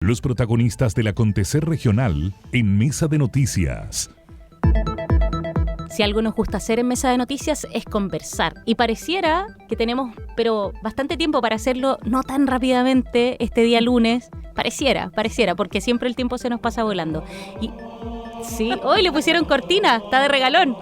Los protagonistas del acontecer regional en Mesa de Noticias. Si algo nos gusta hacer en Mesa de Noticias es conversar. Y pareciera que tenemos, pero bastante tiempo para hacerlo, no tan rápidamente este día lunes. Pareciera, porque siempre el tiempo se nos pasa volando. Y sí, hoy le pusieron cortina, está de regalón.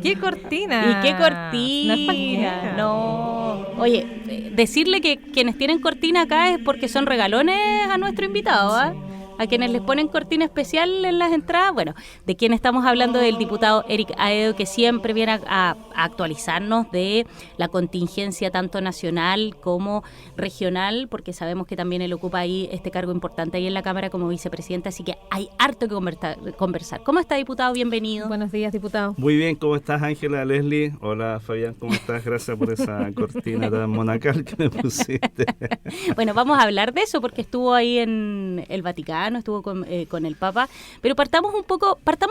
¿Qué cortina? ¿Y qué cortina? No es cualquiera. No. Oye, decirle que quienes tienen cortina acá es porque son regalones a nuestro invitado, ¿ah? A quienes les ponen cortina especial en las entradas. Bueno, de quién estamos hablando, del diputado Eric Aedo, que siempre viene a actualizarnos de la contingencia tanto nacional como regional, porque sabemos que también él ocupa ahí este cargo importante ahí en la Cámara como vicepresidente, así que hay harto que conversar. ¿Cómo está, diputado? Bienvenido. Buenos días, diputado. Muy bien, ¿cómo estás, Ángela, Leslie? Hola, Fabián, ¿cómo estás? Gracias por esa cortina tan monacal que me pusiste. Bueno, vamos a hablar de eso porque estuvo ahí en el Vaticano, estuvo con el Papa, pero partamos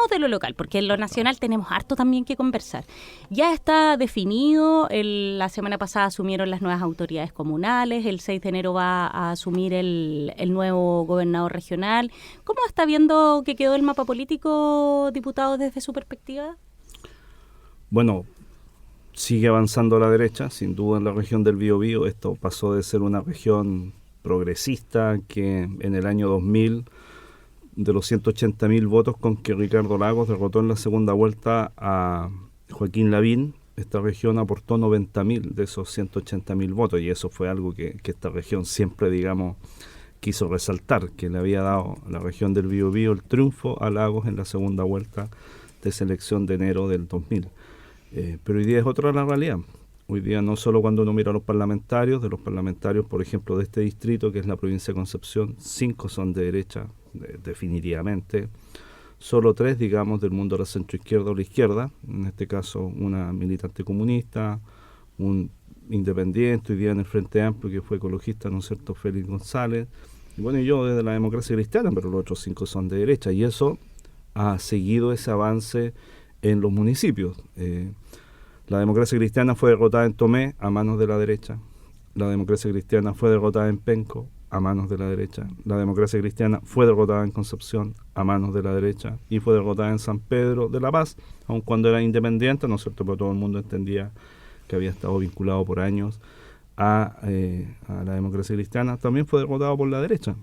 de lo local, porque en lo nacional tenemos harto también que conversar. Ya está definido, la semana pasada asumieron las nuevas autoridades comunales, el 6 de enero va a asumir el nuevo gobernador regional. ¿Cómo está viendo que quedó el mapa político, diputado, desde su perspectiva? Bueno, sigue avanzando a la derecha, sin duda en la región del Biobío. Esto pasó de ser una región progresista que en el año 2000, de los 180.000 votos con que Ricardo Lagos derrotó en la segunda vuelta a Joaquín Lavín, esta región aportó 90.000 de esos 180.000 votos, y eso fue algo que esta región siempre, digamos, quiso resaltar, que le había dado a la región del Biobío el triunfo a Lagos en la segunda vuelta de esa elección de enero del 2000. Pero hoy día es otra la realidad. Hoy día no solo cuando uno mira a los parlamentarios, de los parlamentarios, por ejemplo, de este distrito, que es la provincia de Concepción, 5 son de derecha, definitivamente. Solo 3, digamos, del mundo de la centroizquierda o la izquierda, en este caso una militante comunista, un independiente, hoy día en el Frente Amplio, que fue ecologista, ¿no es cierto?, Félix González. Y bueno, yo desde la democracia cristiana, pero los otros 5 son de derecha, y eso ha seguido ese avance en los municipios. La democracia cristiana fue derrotada en Tomé a manos de la derecha. La democracia cristiana fue derrotada en Penco a manos de la derecha. La democracia cristiana fue derrotada en Concepción a manos de la derecha. Y fue derrotada en San Pedro de la Paz, aun cuando era independiente, ¿no es cierto? Pero todo el mundo entendía que había estado vinculado por años a la democracia cristiana. También fue derrotado por la derecha.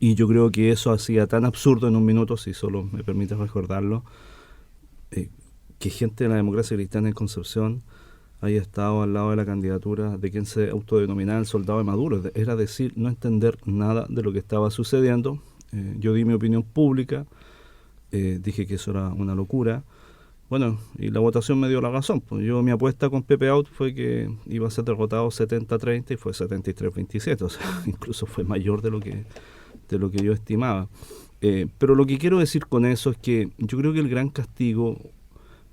Y yo creo que eso hacía tan absurdo en un minuto, si solo me permite recordarlo, que gente de la democracia cristiana en Concepción haya estado al lado de la candidatura de quien se autodenominaba el soldado de Maduro. Era decir, no entender nada de lo que estaba sucediendo. Yo di mi opinión pública, dije que eso era una locura. Bueno, y la votación me dio la razón. Pues mi apuesta con Pepe Out fue que iba a ser derrotado 70-30 y fue 73-27. O sea, incluso fue mayor de lo que yo estimaba. Pero lo que quiero decir con eso es que yo creo que el gran castigo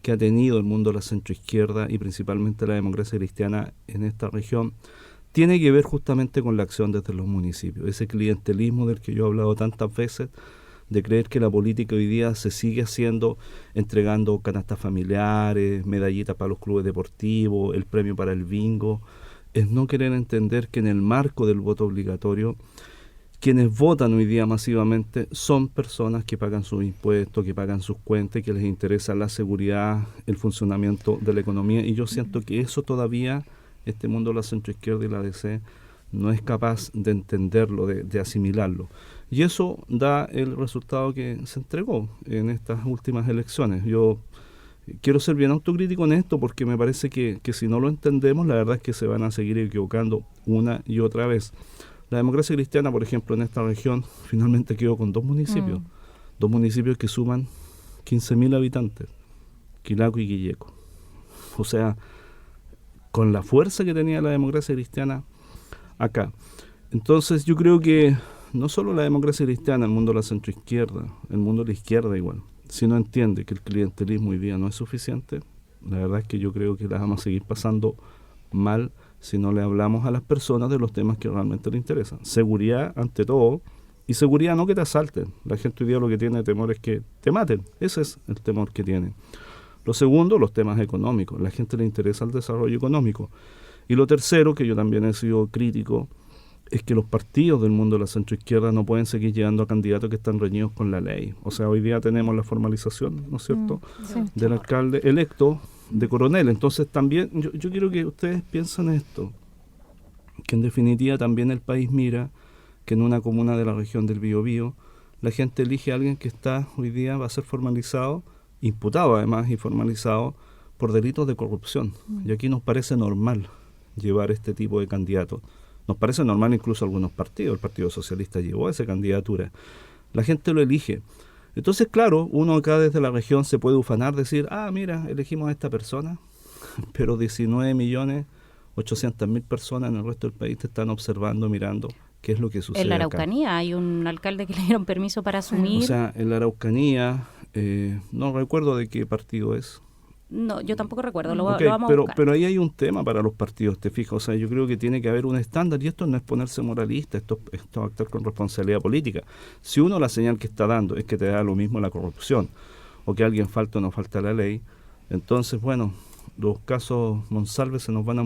que ha tenido el mundo de la centroizquierda y principalmente la democracia cristiana en esta región tiene que ver justamente con la acción desde los municipios. Ese clientelismo del que yo he hablado tantas veces, de creer que la política hoy día se sigue haciendo entregando canastas familiares, medallitas para los clubes deportivos, el premio para el bingo, es no querer entender que en el marco del voto obligatorio quienes votan hoy día masivamente son personas que pagan sus impuestos, que pagan sus cuentas, que les interesa la seguridad, el funcionamiento de la economía. Y yo siento que eso todavía, este mundo de la centroizquierda y la DC, no es capaz de entenderlo, de asimilarlo. Y eso da el resultado que se entregó en estas últimas elecciones. Yo quiero ser bien autocrítico en esto porque me parece que si no lo entendemos, la verdad es que se van a seguir equivocando una y otra vez. La democracia cristiana, por ejemplo, en esta región, finalmente quedó con 2 municipios. 2 municipios que suman 15.000 habitantes, Quilaco y Quilleco. O sea, con la fuerza que tenía la democracia cristiana acá. Entonces yo creo que no solo la democracia cristiana, el mundo de la centroizquierda, el mundo de la izquierda igual, si no entiende que el clientelismo hoy día no es suficiente, la verdad es que yo creo que las vamos a seguir pasando mal si no le hablamos a las personas de los temas que realmente les interesan. Seguridad ante todo, y seguridad no que te asalten. La gente hoy día lo que tiene temor es que te maten. Ese es el temor que tiene. Lo segundo, los temas económicos. La gente le interesa el desarrollo económico. Y lo tercero, que yo también he sido crítico, es que los partidos del mundo de la centroizquierda no pueden seguir llevando a candidatos que están reñidos con la ley. O sea, hoy día tenemos la formalización, ¿no es cierto?, Sí. del alcalde electo de coronel. Entonces también yo quiero que ustedes piensen esto, que en definitiva también el país mira que en una comuna de la región del Biobío la gente elige a alguien que está hoy día, va a ser formalizado, imputado además y formalizado por delitos de corrupción. Y aquí nos parece normal llevar este tipo de candidatos. Nos parece normal incluso algunos partidos. El Partido Socialista llevó esa candidatura. La gente lo elige. Entonces, claro, uno acá desde la región se puede ufanar, decir, mira, elegimos a esta persona, pero 19.800.000 personas en el resto del país te están observando, mirando qué es lo que sucede En la acá. Araucanía hay un alcalde que le dieron permiso para asumir. O sea, en la Araucanía, no recuerdo de qué partido es. No, yo tampoco recuerdo, lo Ok, vamos a buscar. pero ahí hay un tema para los partidos, te fijas. O sea, yo creo que tiene que haber un estándar, y esto no es ponerse moralista, esto es actuar con responsabilidad política. Si uno la señal que está dando es que te da lo mismo la corrupción, o que alguien falta o no falta la ley, entonces, bueno, los casos Monsalve se van a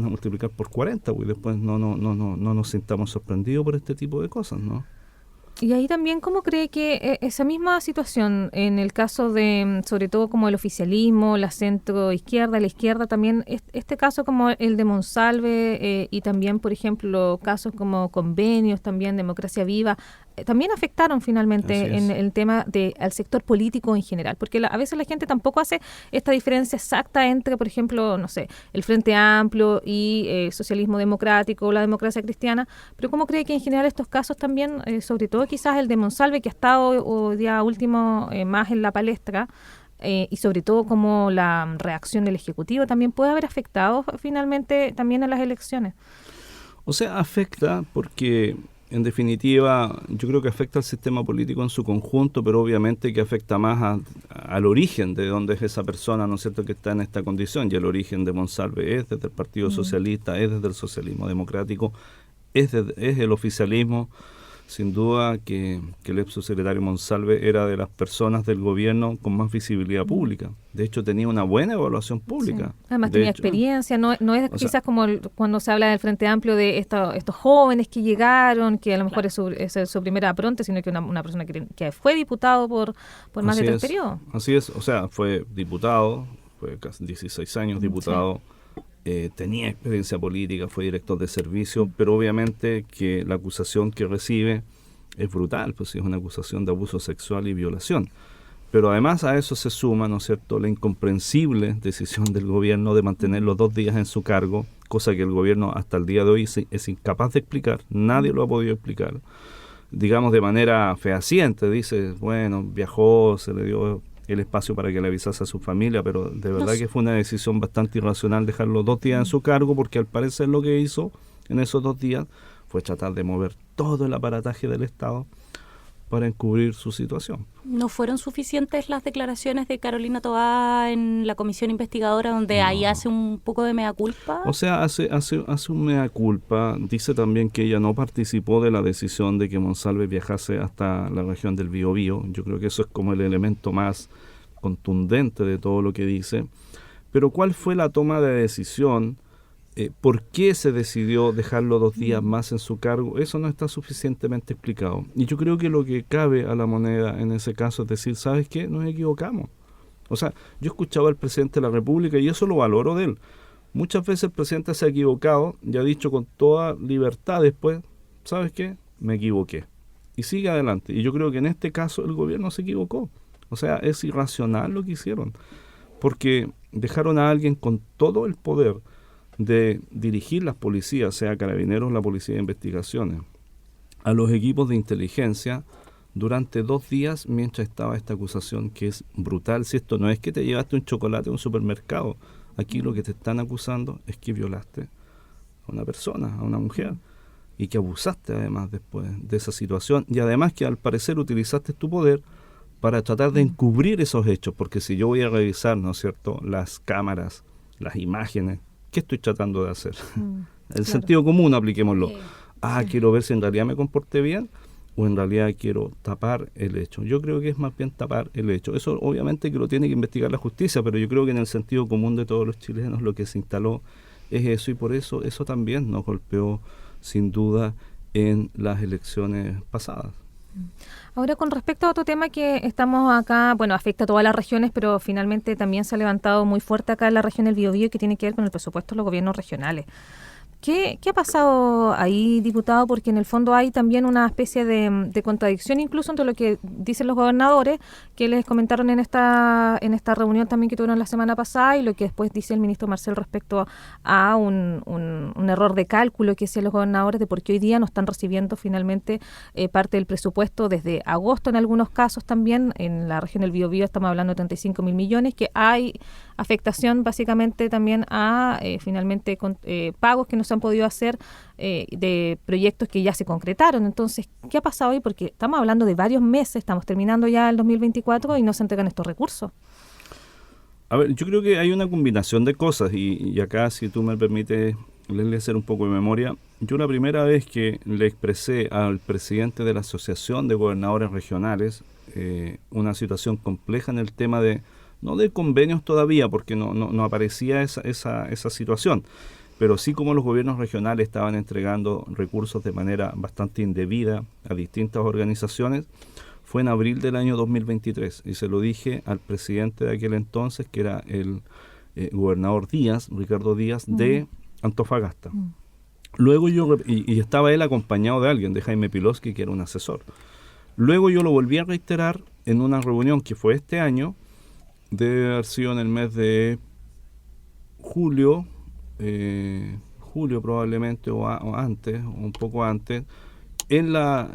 multiplicar por 40, y después no nos sintamos sorprendidos por este tipo de cosas, ¿no? Y ahí también, ¿cómo cree que esa misma situación, en el caso de, sobre todo como el oficialismo, la centro-izquierda, la izquierda, también este caso como el de Monsalve y también, por ejemplo, casos como convenios, también Democracia Viva, también afectaron finalmente en el tema al sector político en general? Porque a veces la gente tampoco hace esta diferencia exacta entre, por ejemplo, no sé, el Frente Amplio y el socialismo democrático o la democracia cristiana, pero ¿cómo cree que en general estos casos también, sobre todo quizás el de Monsalve, que ha estado hoy día último más en la palestra, y sobre todo como la reacción del Ejecutivo también puede haber afectado finalmente también a las elecciones? O sea, afecta porque, en definitiva, yo creo que afecta al sistema político en su conjunto, pero obviamente que afecta más al origen de dónde es esa persona, ¿no es cierto?, que está en esta condición. Y el origen de Monsalve es desde el Partido Socialista, es desde el socialismo democrático, es el oficialismo. Sin duda que el ex subsecretario Monsalve era de las personas del gobierno con más visibilidad pública. De hecho, tenía una buena evaluación pública. Sí. Además tenía experiencia, no es quizás como cuando se habla del Frente Amplio de estos jóvenes que llegaron, que a lo mejor es su primera apronte, sino que una persona que fue diputado por más de 3 periodos. Así es, o sea, fue diputado, fue casi 16 años diputado. Tenía experiencia política, fue director de servicio, pero obviamente que la acusación que recibe es brutal, pues es una acusación de abuso sexual y violación. Pero además a eso se suma, ¿no es cierto?, la incomprensible decisión del gobierno de mantenerlo 2 días en su cargo, cosa que el gobierno hasta el día de hoy es incapaz de explicar, nadie lo ha podido explicar. Digamos de manera fehaciente, dice, bueno, viajó, se le dio el espacio para que le avisase a su familia, pero de verdad que fue una decisión bastante irracional dejarlo 2 días en su cargo, porque al parecer lo que hizo en esos 2 días fue tratar de mover todo el aparataje del Estado para encubrir su situación. ¿No fueron suficientes las declaraciones de Carolina Toá en la comisión investigadora, donde ahí hace un poco de mea culpa? O sea, hace un mea culpa. Dice también que ella no participó de la decisión de que Monsalve viajase hasta la región del Biobío. Yo creo que eso es como el elemento más contundente de todo lo que dice. Pero ¿cuál fue la toma de decisión? ¿Por qué se decidió dejarlo 2 días más en su cargo? Eso no está suficientemente explicado. Y yo creo que lo que cabe a la moneda en ese caso es decir, ¿sabes qué? Nos equivocamos. O sea, yo escuchaba al presidente de la República y eso lo valoro de él. Muchas veces el presidente se ha equivocado y ha dicho con toda libertad después, ¿sabes qué? Me equivoqué. Y sigue adelante. Y yo creo que en este caso el gobierno se equivocó. O sea, es irracional lo que hicieron. Porque dejaron a alguien con todo el poder de dirigir las policías, sea Carabineros, la Policía de Investigaciones, a los equipos de inteligencia durante 2 días mientras estaba esta acusación que es brutal. Si esto no es que te llevaste un chocolate a un supermercado, aquí lo que te están acusando es que violaste a una persona, a una mujer, y que abusaste además después de esa situación, y además que al parecer utilizaste tu poder para tratar de encubrir esos hechos, porque si yo voy a revisar, ¿no es cierto?, las cámaras, las imágenes, ¿qué estoy tratando de hacer? El sentido común, apliquémoslo. Quiero ver si en realidad me comporté bien o en realidad quiero tapar el hecho. Yo creo que es más bien tapar el hecho. Eso obviamente que lo tiene que investigar la justicia, pero yo creo que en el sentido común de todos los chilenos lo que se instaló es eso, y por eso también nos golpeó sin duda, en las elecciones pasadas. Ahora, con respecto a otro tema que estamos acá, bueno, afecta a todas las regiones, pero finalmente también se ha levantado muy fuerte acá en la región del Biobío, que tiene que ver con el presupuesto de los gobiernos regionales. ¿Qué ha pasado ahí, diputado? Porque en el fondo hay también una especie de contradicción incluso entre lo que dicen los gobernadores, que les comentaron en esta reunión también que tuvieron la semana pasada, y lo que después dice el ministro Marcel respecto a un error de cálculo que hacían los gobernadores de por qué hoy día no están recibiendo finalmente parte del presupuesto desde agosto en algunos casos también. En la región del Biobío estamos hablando de 35.000 millones, que hay afectación básicamente también a finalmente pagos que no se han podido hacer de proyectos que ya se concretaron. Entonces, ¿qué ha pasado hoy? Porque estamos hablando de varios meses, estamos terminando ya el 2024 y no se entregan estos recursos. A ver, yo creo que hay una combinación de cosas y acá, si tú me permites, les hacer un poco de memoria. Yo la primera vez que le expresé al presidente de la Asociación de Gobernadores Regionales una situación compleja en el tema no de convenios todavía, porque no aparecía esa situación, pero sí como los gobiernos regionales estaban entregando recursos de manera bastante indebida a distintas organizaciones, fue en abril del año 2023, y se lo dije al presidente de aquel entonces, que era el gobernador Díaz, Ricardo Díaz, de Antofagasta. Luego y estaba él acompañado de alguien, de Jaime Pilosky, que era un asesor. Luego yo lo volví a reiterar en una reunión que fue este año, debe haber sido en el mes de julio probablemente, o antes, o un poco antes, en la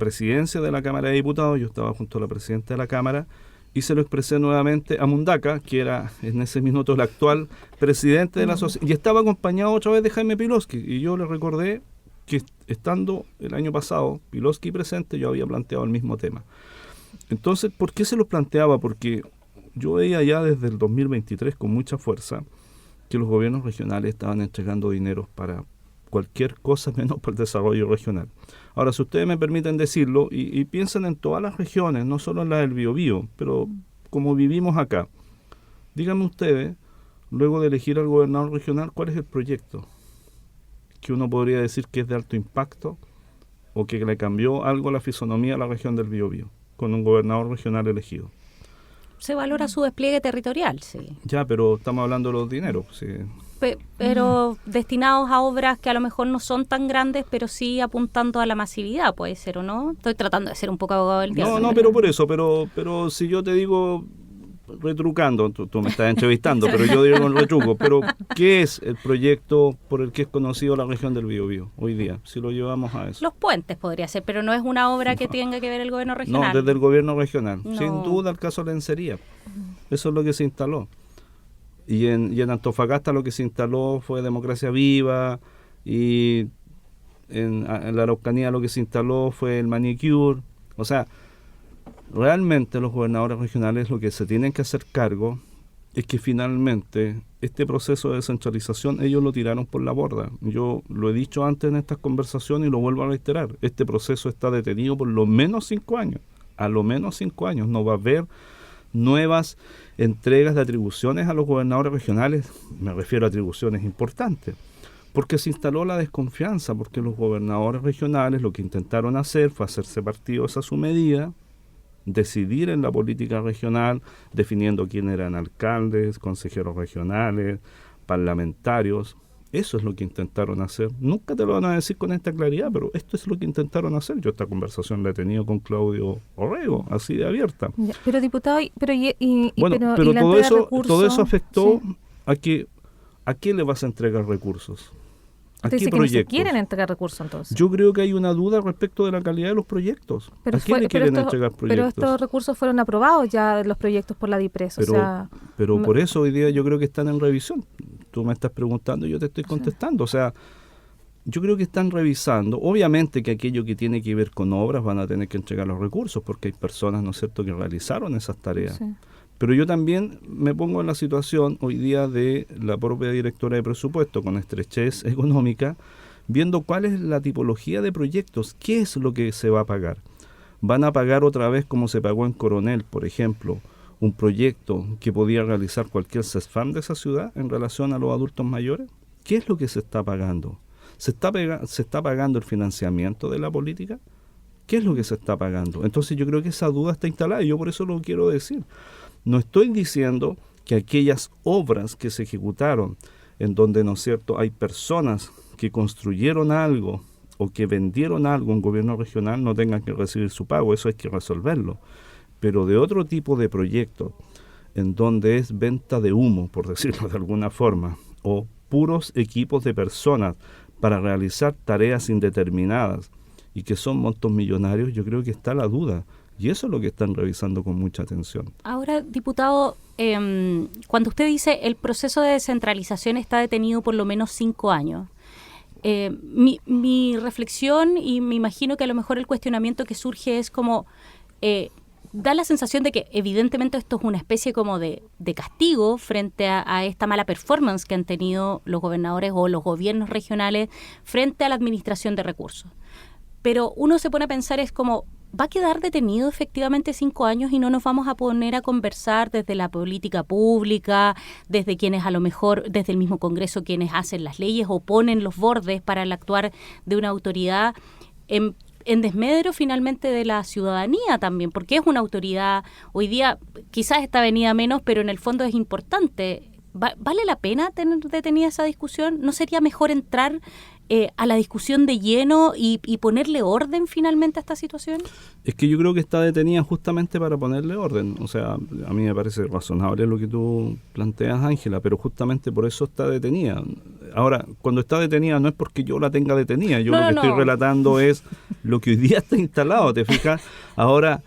presidencia de la Cámara de Diputados. Yo estaba junto a la presidenta de la Cámara y se lo expresé nuevamente a Mundaca, que era en ese minuto el actual presidente de la asociación, y estaba acompañado otra vez de Jaime Pilosky, y yo le recordé que estando el año pasado Pilosky presente, yo había planteado el mismo tema. Entonces, ¿por qué se lo planteaba? Porque yo veía ya desde el 2023 con mucha fuerza que los gobiernos regionales estaban entregando dinero para cualquier cosa menos para el desarrollo regional. Ahora, si ustedes me permiten decirlo, y piensen en todas las regiones, no solo en la del Biobío, pero como vivimos acá, díganme ustedes, luego de elegir al gobernador regional, ¿cuál es el proyecto que uno podría decir que es de alto impacto o que le cambió algo la fisonomía a la región del Biobío con un gobernador regional elegido? Se valora su despliegue territorial, sí. Ya, pero estamos hablando de los dineros. Sí. Pero destinados a obras que a lo mejor no son tan grandes, pero sí apuntando a la masividad, puede ser, ¿o no? Estoy tratando de ser un poco abogado del diablo. No, pero por eso, pero si yo te digo, retrucando, tú me estás entrevistando, pero yo digo un retruco, pero ¿qué es el proyecto por el que es conocido la región del Biobío hoy día, si lo llevamos a eso? Los puentes podría ser, pero no es una obra que tenga que ver el gobierno regional. No, desde el gobierno regional. No. Sin duda el caso Lencería. Eso es lo que se instaló. Y en Antofagasta lo que se instaló fue Democracia Viva, y en la Araucanía lo que se instaló fue el Manicure. O sea, realmente los gobernadores regionales lo que se tienen que hacer cargo es que finalmente este proceso de descentralización ellos lo tiraron por la borda. Yo lo he dicho antes en estas conversaciones y lo vuelvo a reiterar. Este proceso está detenido por lo menos 5 años. A lo menos 5 años. No va a haber nuevas entregas de atribuciones a los gobernadores regionales. Me refiero a atribuciones importantes. Porque se instaló la desconfianza, porque los gobernadores regionales lo que intentaron hacer fue hacerse partidos a su medida, decidir en la política regional, definiendo quién eran alcaldes, consejeros regionales, parlamentarios. Eso es lo que intentaron hacer. Nunca te lo van a decir con esta claridad, pero esto es lo que intentaron hacer. Yo esta conversación la he tenido con Claudio Orrego, así de abierta. Ya, pero diputado, pero todo eso afectó sí. ¿A qué le vas a entregar recursos? ¿A Usted qué dice que no se proyectos? quieren entregar recursos entonces. Yo creo que hay una duda respecto de la calidad de los proyectos. ¿A qué le quieren entregar proyectos? Pero estos recursos fueron aprobados ya, los proyectos por la DIPRES. Pero por eso hoy día yo creo que están en revisión. Tú me estás preguntando y yo te estoy contestando. O sea, yo creo que están revisando. Obviamente que aquello que tiene que ver con obras van a tener que entregar los recursos porque hay personas, ¿no es cierto?, que realizaron esas tareas. Sí. Pero yo también me pongo en la situación hoy día de la propia directora de presupuesto con estrechez económica, viendo cuál es la tipología de proyectos, qué es lo que se va a pagar. ¿Van a pagar otra vez como se pagó en Coronel, por ejemplo, un proyecto que podía realizar cualquier CESFAM de esa ciudad en relación a los adultos mayores? ¿Qué es lo que se está pagando? ¿Se está pagando el financiamiento de la política? ¿Qué es lo que se está pagando? Entonces yo creo que esa duda está instalada y yo por eso lo quiero decir. No estoy diciendo que aquellas obras que se ejecutaron en donde, ¿no es cierto?, hay personas que construyeron algo o que vendieron algo en gobierno regional no tengan que recibir su pago, eso hay que resolverlo. Pero de otro tipo de proyectos, en donde es venta de humo, por decirlo de alguna forma, o puros equipos de personas para realizar tareas indeterminadas y que son montos millonarios, yo creo que está la duda. Y eso es lo que están revisando con mucha atención. Ahora, diputado, cuando usted dice el proceso de descentralización está detenido por lo menos 5 años, mi reflexión, y me imagino que a lo mejor el cuestionamiento que surge es como, da la sensación de que evidentemente esto es una especie como de castigo frente a esta mala performance que han tenido los gobernadores o los gobiernos regionales frente a la administración de recursos. Pero uno se pone a pensar, es como, ¿va a quedar detenido efectivamente 5 años y no nos vamos a poner a conversar desde la política pública, desde quienes a lo mejor, desde el mismo Congreso, quienes hacen las leyes o ponen los bordes para el actuar de una autoridad en desmedro finalmente de la ciudadanía también? Porque es una autoridad, hoy día quizás está venida menos, pero en el fondo es importante. ¿Vale la pena tener detenida esa discusión? ¿No sería mejor entrar a la discusión de lleno y ponerle orden finalmente a esta situación? Es que yo creo que está detenida justamente para ponerle orden. O sea, a mí me parece razonable lo que tú planteas, Ángela, pero justamente por eso está detenida. Ahora, cuando está detenida no es porque yo la tenga detenida. Yo lo que estoy relatando es lo que hoy día está instalado, ¿te fijas? Ahora...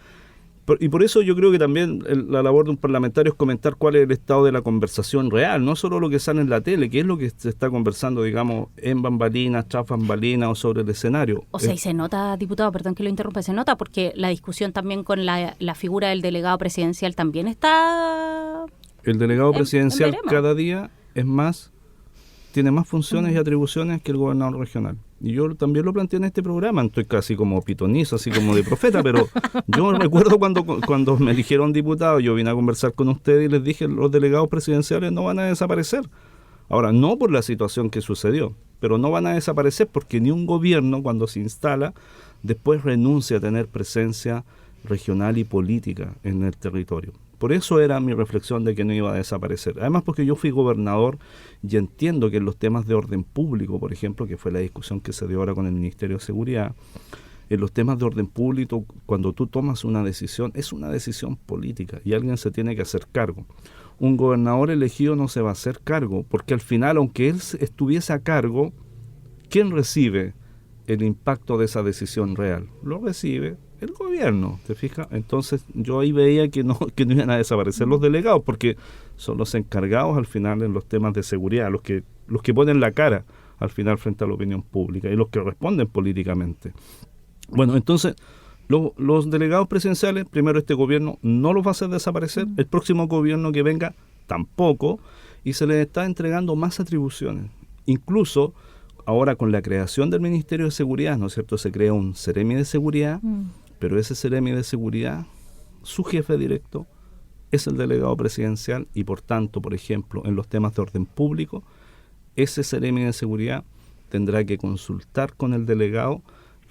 Y por eso yo creo que también la labor de un parlamentario es comentar cuál es el estado de la conversación real, no solo lo que sale en la tele, qué es lo que se está conversando, digamos, en bambalinas, tras bambalinas o sobre el escenario. O sea, y se nota, diputado, perdón que lo interrumpa, se nota porque la discusión también con la figura del delegado presidencial también está... El delegado presidencial cada día es más, tiene más funciones y atribuciones que el gobernador regional. Y yo también lo planteé en este programa, estoy casi como pitonizo, así como de profeta, pero yo recuerdo cuando me eligieron diputado, yo vine a conversar con ustedes y les dije, los delegados presidenciales no van a desaparecer. Ahora, no por la situación que sucedió, pero no van a desaparecer porque ni un gobierno, cuando se instala, después renuncia a tener presencia regional y política en el territorio. Por eso era mi reflexión de que no iba a desaparecer. Además porque yo fui gobernador y entiendo que en los temas de orden público, por ejemplo, que fue la discusión que se dio ahora con el Ministerio de Seguridad, en los temas de orden público, cuando tú tomas una decisión, es una decisión política y alguien se tiene que hacer cargo. Un gobernador elegido no se va a hacer cargo, porque al final, aunque él estuviese a cargo, ¿quién recibe el impacto de esa decisión real? Lo recibe el gobierno, ¿te fijas? Entonces yo ahí veía que no iban a desaparecer los delegados, porque son los encargados al final en los temas de seguridad, los que ponen la cara al final frente a la opinión pública y los que responden políticamente. Bueno, entonces los delegados presidenciales, primero este gobierno no los va a hacer desaparecer, el próximo gobierno que venga tampoco, y se les está entregando más atribuciones. Incluso ahora con la creación del Ministerio de Seguridad, ¿no es cierto?, se crea un Seremi de Seguridad, pero ese Seremi de Seguridad, su jefe directo es el delegado presidencial y por tanto, por ejemplo, en los temas de orden público, ese Seremi de Seguridad tendrá que consultar con el delegado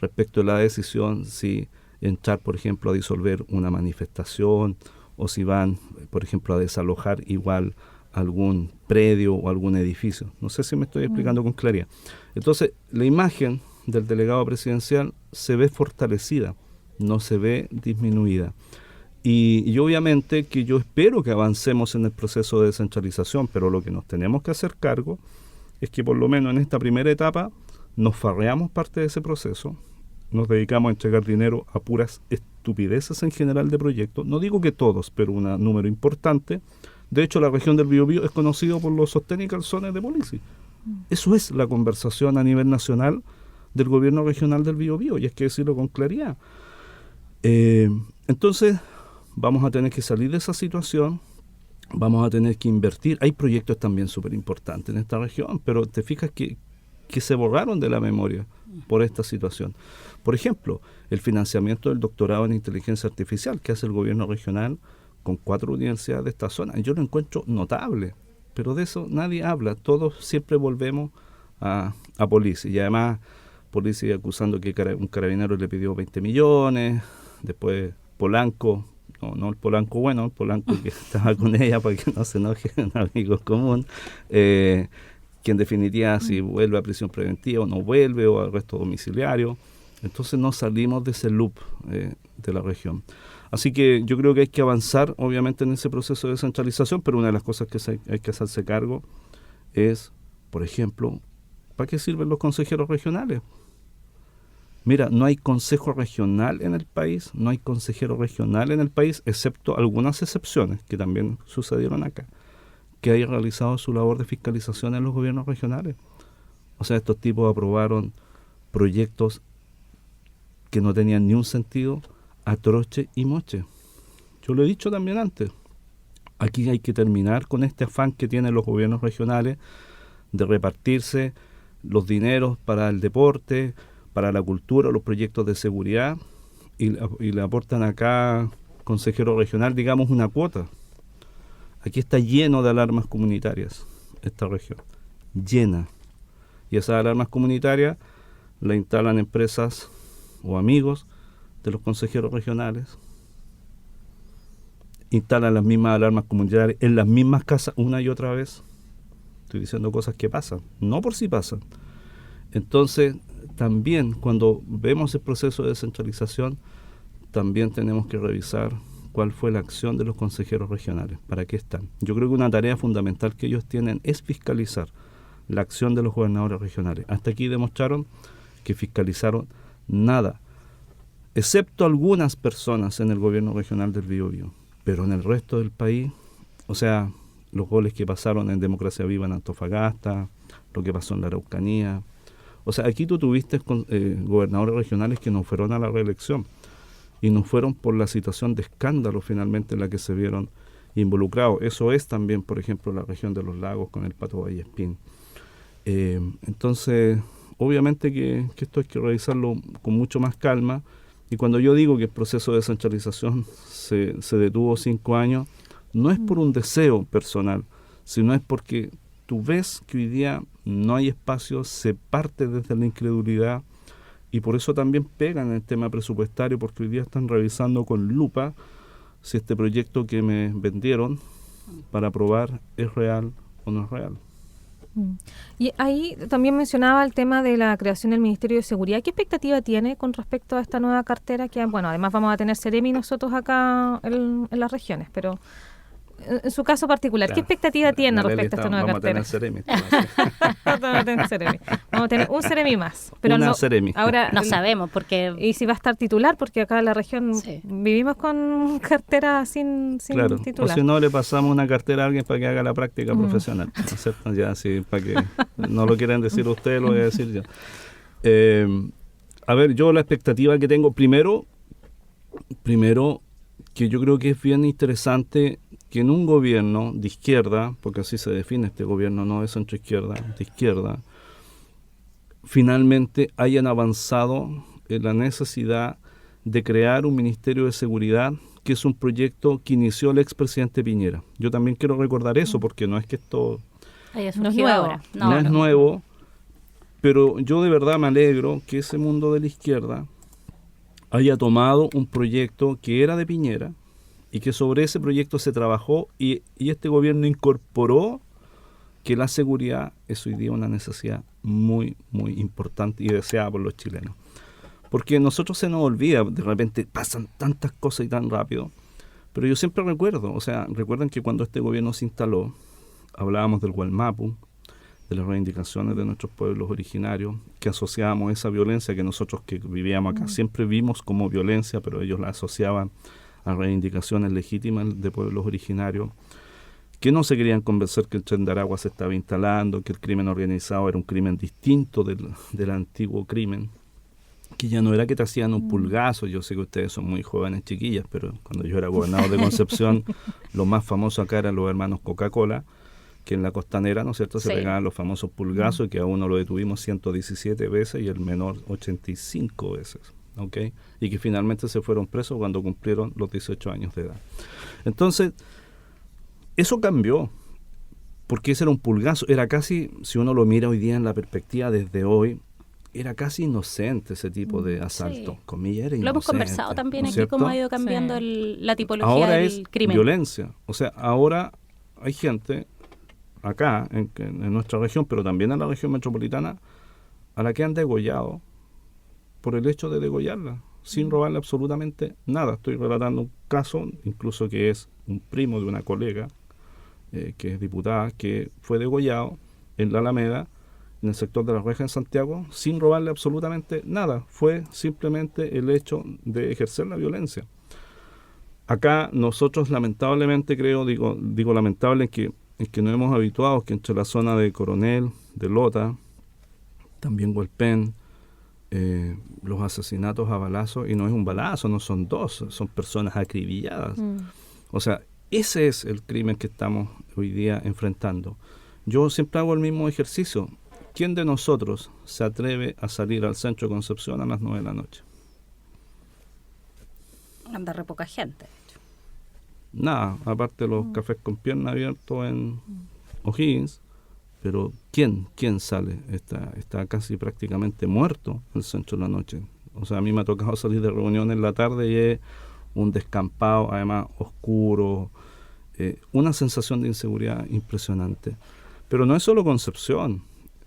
respecto a la decisión si entrar, por ejemplo, a disolver una manifestación o si van, por ejemplo, a desalojar igual algún predio o algún edificio. No sé si me estoy explicando con claridad. Entonces, la imagen del delegado presidencial se ve fortalecida, no se ve disminuida. Y obviamente que yo espero que avancemos en el proceso de descentralización, pero lo que nos tenemos que hacer cargo es que por lo menos en esta primera etapa nos farreamos parte de ese proceso, nos dedicamos a entregar dinero a puras estupideces en general de proyectos. No digo que todos, pero un número importante. De hecho, la región del Biobío es conocido por los sostén y calzones de Polici. Eso es la conversación a nivel nacional del gobierno regional del Biobío, y hay que decirlo con claridad. Entonces, vamos a tener que salir de esa situación, vamos a tener que invertir. Hay proyectos también súper importantes en esta región, pero te fijas que se borraron de la memoria por esta situación. Por ejemplo, el financiamiento del doctorado en inteligencia artificial que hace el gobierno regional con 4 universidades de esta zona. Yo lo encuentro notable, pero de eso nadie habla. Todos siempre volvemos a Polici. Y además Polici acusando que un carabinero le pidió 20 millones, después Polanco, no el Polanco bueno, el Polanco que estaba con ella para que no se enoje, un amigo común, que en definitiva si vuelve a prisión preventiva o no vuelve, o arresto domiciliario. Entonces no salimos de ese loop de la región. Así que yo creo que hay que avanzar, obviamente, en ese proceso de descentralización, pero una de las cosas que hay que hacerse cargo es, por ejemplo, ¿para qué sirven los consejeros regionales? Mira, no hay consejo regional en el país, no hay consejero regional en el país, excepto algunas excepciones que también sucedieron acá, que hayan realizado su labor de fiscalización en los gobiernos regionales. O sea, estos tipos aprobaron proyectos que no tenían ni un sentido, a troche y moche. Yo lo he dicho también antes. Aquí hay que terminar con este afán que tienen los gobiernos regionales de repartirse los dineros para el deporte, para la cultura, los proyectos de seguridad, y le aportan acá, consejero regional, digamos, una cuota. Aquí está lleno de alarmas comunitarias, esta región, llena. Y esas alarmas comunitarias la instalan empresas o amigos de los consejeros regionales, instalan las mismas alarmas comunitarias en las mismas casas una y otra vez. Estoy diciendo cosas que pasan, no por si pasan. Entonces, también cuando vemos el proceso de descentralización, también tenemos que revisar cuál fue la acción de los consejeros regionales, para qué están. Yo creo que una tarea fundamental que ellos tienen es fiscalizar la acción de los gobernadores regionales. Hasta aquí demostraron que fiscalizaron nada, excepto algunas personas en el gobierno regional del Biobío, pero en el resto del país, o sea, los goles que pasaron en Democracia Viva en Antofagasta, lo que pasó en la Araucanía. O sea, aquí tú tuviste gobernadores regionales que no fueron a la reelección y no fueron por la situación de escándalo finalmente en la que se vieron involucrados. Eso es también, por ejemplo, la región de los lagos con el Pato Vallespín. Entonces, obviamente que esto hay que revisarlo con mucho más calma. Y cuando yo digo que el proceso de descentralización se detuvo 5 años, no es por un deseo personal, sino es porque tú ves que hoy día no hay espacio, se parte desde la incredulidad, y por eso también pegan en el tema presupuestario, porque hoy día están revisando con lupa si este proyecto que me vendieron para aprobar es real o no es real. Y ahí también mencionaba el tema de la creación del Ministerio de Seguridad. ¿Qué expectativa tiene con respecto a esta nueva cartera? Que, bueno, además vamos a tener Seremi nosotros acá en las regiones, pero en su caso particular, ¿qué expectativa tiene respecto a esta nueva cartera? Vamos a tener Seremi. Vamos a tener un Seremi más. Pero una Seremi. Ahora No sabemos, porque... Y si va a estar titular, porque acá en la región vivimos con cartera sin claro, titular. O si no, le pasamos una cartera a alguien para que haga la práctica profesional. ¿No es cierto? Ya, sí, para que no lo quieran decir ustedes, lo voy a decir yo. A ver, yo la expectativa que tengo, primero, que yo creo que es bien interesante que en un gobierno de izquierda, porque así se define este gobierno, no de centro-izquierda, de izquierda, finalmente hayan avanzado en la necesidad de crear un Ministerio de Seguridad, que es un proyecto que inició el expresidente Piñera. Yo también quiero recordar eso, porque no es que esto no es nuevo ahora. No es nuevo, pero yo de verdad me alegro que ese mundo de la izquierda haya tomado un proyecto que era de Piñera, y que sobre ese proyecto se trabajó, y este gobierno incorporó que la seguridad es hoy día una necesidad muy, muy importante y deseada por los chilenos. Porque nosotros se nos olvida, de repente pasan tantas cosas y tan rápido, pero yo siempre recuerdo, o sea, recuerden que cuando este gobierno se instaló, hablábamos del Gualmapu, de las reivindicaciones de nuestros pueblos originarios, que asociábamos esa violencia que nosotros que vivíamos acá siempre vimos como violencia, pero ellos la asociaban a reivindicaciones legítimas de pueblos originarios, que no se querían convencer que el Tren de Aragua se estaba instalando, que el crimen organizado era un crimen distinto del antiguo crimen, que ya no era que te hacían un pulgazo. Yo sé que ustedes son muy jóvenes, chiquillas, pero cuando yo era gobernador de Concepción, lo más famoso acá eran los hermanos Coca-Cola, que en la costanera, ¿no es cierto?, se pegaban los famosos pulgazos, y que a uno lo detuvimos 117 veces y el menor 85 veces. ¿Okay? Y que finalmente se fueron presos cuando cumplieron los 18 años de edad. Entonces, eso cambió. porque ese era un pulgazo, era casi, si uno lo mira hoy día en la perspectiva desde hoy, era casi inocente ese tipo de asalto. Sí. Comillas, era inocente. Lo hemos conversado también ¿no es aquí, cierto? cómo ha ido cambiando la tipología Ahora del es crimen. violencia. O sea, ahora hay gente acá, en nuestra región, pero también en la región metropolitana, a la que han degollado por el hecho de degollarla, sin robarle absolutamente nada. Estoy relatando un caso, incluso que es un primo de una colega, que es diputada, que fue degollado en la Alameda, en el sector de la Reja en Santiago, sin robarle absolutamente nada. Fue simplemente el hecho de ejercer la violencia. Acá nosotros lamentablemente digo lamentable en que nos hemos habituado que entre la zona de Coronel, de Lota, también Hualpén, los asesinatos a balazos, y no es un balazo, no son dos, son personas acribilladas. O sea, ese es el crimen que estamos hoy día enfrentando. Yo siempre hago el mismo ejercicio. ¿Quién de nosotros se atreve a salir al centro de Concepción a las 9 de la noche? Anda re poca gente. Nada, aparte de los cafés con pierna abiertos en O'Higgins, pero ¿quién sale? Está casi prácticamente muerto el centro de la noche. O sea, a mí me ha tocado salir de reunión en la tarde y es un descampado, además oscuro, una sensación de inseguridad impresionante. Pero no es solo Concepción,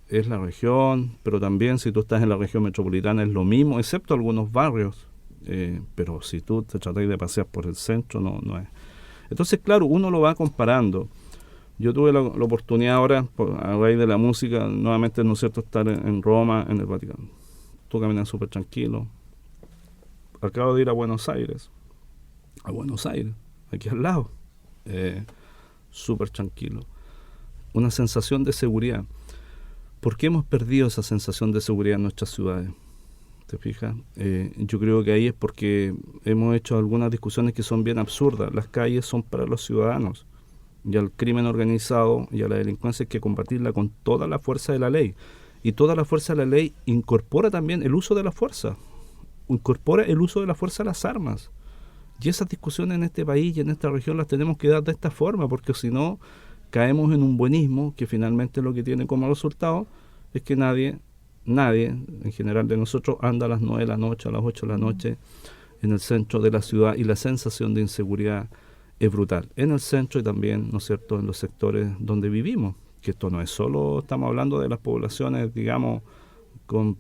es la región, pero también si tú estás en la región metropolitana es lo mismo, excepto algunos barrios. Pero si tú te tratas de pasear por el centro, no es. Entonces, claro, uno lo va comparando. Yo tuve la oportunidad ahora, a raíz de la música, nuevamente, ¿no es cierto?, estar en Roma, en el Vaticano. Tú caminas súper tranquilo. Acabo de ir a Buenos Aires, aquí al lado. Súper tranquilo. Una sensación de seguridad. ¿Por qué hemos perdido esa sensación de seguridad en nuestras ciudades? ¿Te fijas? Yo creo que ahí es porque hemos hecho algunas discusiones que son bien absurdas. Las calles son para los ciudadanos. Y al crimen organizado y a la delincuencia hay que combatirla con toda la fuerza de la ley. Y toda la fuerza de la ley incorpora también el uso de la fuerza. Incorpora el uso de la fuerza a las armas. Y esas discusiones en este país y en esta región las tenemos que dar de esta forma, porque si no, caemos en un buenismo que finalmente lo que tiene como resultado es que nadie, en general de nosotros, anda a las 9 de la noche, a las 8 de la noche en el centro de la ciudad, y la sensación de inseguridad es brutal. En el centro y también, ¿no es cierto?, en los sectores donde vivimos, que esto no es solo, estamos hablando de las poblaciones, digamos, con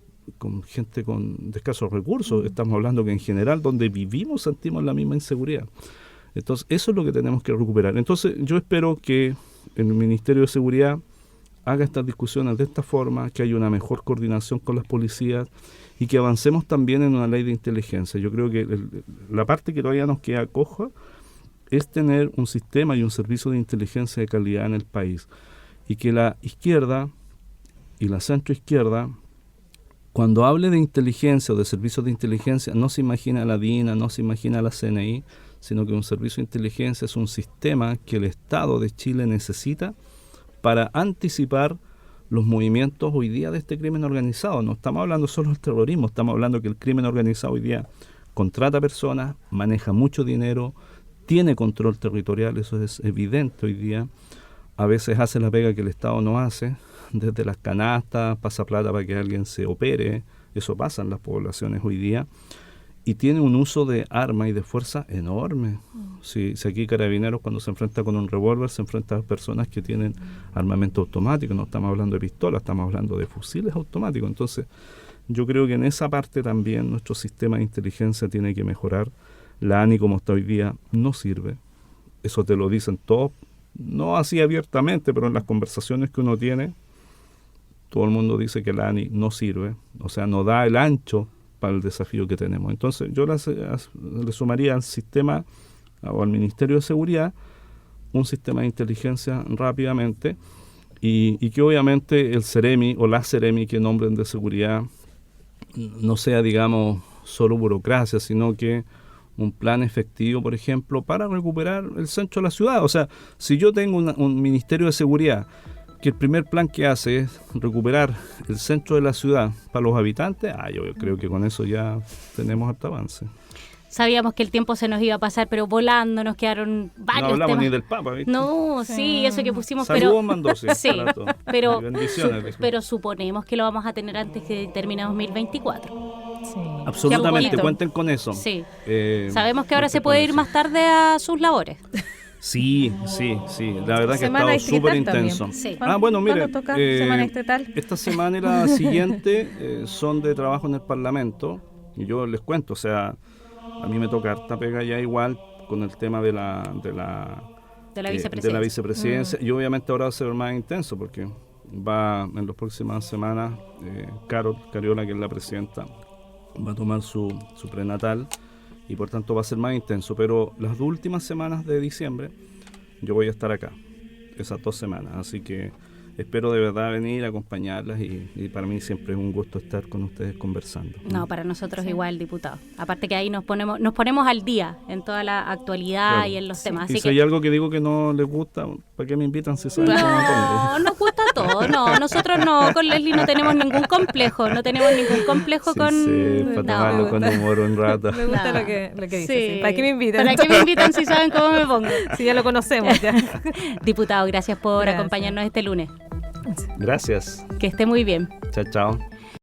gente de escasos recursos, estamos hablando que en general donde vivimos sentimos la misma inseguridad. Entonces, eso es lo que tenemos que recuperar. Entonces, yo espero que el Ministerio de Seguridad haga estas discusiones de esta forma, que haya una mejor coordinación con las policías y que avancemos también en una ley de inteligencia. Yo creo que la parte que todavía nos queda coja es tener un sistema y un servicio de inteligencia de calidad en el país, y que la izquierda y la centroizquierda, cuando hable de inteligencia o de servicios de inteligencia, no se imagina la DINA, no se imagina la CNI, sino que un servicio de inteligencia es un sistema que el Estado de Chile necesita para anticipar los movimientos hoy día de este crimen organizado. No estamos hablando solo del terrorismo, estamos hablando que el crimen organizado hoy día contrata personas, maneja mucho dinero, tiene control territorial, eso es evidente hoy día. A veces hace la pega que el Estado no hace, desde las canastas, pasa plata para que alguien se opere, eso pasa en las poblaciones hoy día, y tiene un uso de arma y de fuerza enorme. Si aquí Carabineros, cuando se enfrenta con un revólver, se enfrenta a personas que tienen armamento automático, no estamos hablando de pistolas, estamos hablando de fusiles automáticos. Entonces, yo creo que en esa parte también nuestro sistema de inteligencia tiene que mejorar. La ANI, como está hoy día, no sirve. Eso te lo dicen todos, no así abiertamente, pero en las conversaciones que uno tiene, todo el mundo dice que la ANI no sirve, o sea, no da el ancho para el desafío que tenemos. Entonces, yo le sumaría al sistema o al Ministerio de Seguridad un sistema de inteligencia rápidamente, y que obviamente el CEREMI o la CEREMI que nombren de seguridad no sea, digamos, solo burocracia, sino que un plan efectivo, por ejemplo, para recuperar el centro de la ciudad. O sea, si yo tengo un Ministerio de Seguridad que el primer plan que hace es recuperar el centro de la ciudad para los habitantes, yo creo que con eso ya tenemos harto avance. Sabíamos que el tiempo se nos iba a pasar, pero volando, nos quedaron No varios hablamos temas. ni del Papa, ¿viste? No, sí, eso que pusimos, Saludos, Mendoza. sí, pero, Y bendiciones. dijo. pero suponemos que lo vamos a tener antes que termine 2024. Sí. Absolutamente, poquito. cuenten con eso. Sí. Eh, Sabemos que ahora cuenten se puede con ir eso. más tarde a sus labores. Sí. La verdad que ha Semana estado súper distrital también. intenso. Sí. Bueno, mire. ¿Cuándo toca semana distrital? Esta semana y la siguiente son de trabajo en el Parlamento. Y yo les cuento, o sea, a mí me toca harta pega ya igual con el tema de la vicepresidencia. Y obviamente ahora va a ser más intenso porque va en las próximas semanas Carol Cariola, que es la presidenta, va a tomar su prenatal y por tanto va a ser más intenso. Pero las 2 últimas semanas de diciembre yo voy a estar acá, esas 2 semanas. Así que espero de verdad venir a acompañarlas y para mí siempre es un gusto estar con ustedes conversando. No, para nosotros igual, diputado. Aparte que ahí nos ponemos al día en toda la actualidad Claro. y en los temas. Y Así si hay algo que digo que no les gusta, ¿para qué me invitan si saben que no me No, pongo? nos gusta todo, no, nosotros no, con Leslie no tenemos ningún complejo, con Sí, para tomarlo con humor un rato. Me gusta No. lo que dice. Sí. Sí. ¿Para qué me invitan? ¿Para qué me invitan si saben cómo me pongo? Si ya lo conocemos ya. Diputado, gracias por Gracias. acompañarnos este lunes. Gracias. Que esté muy bien. Chao, chao.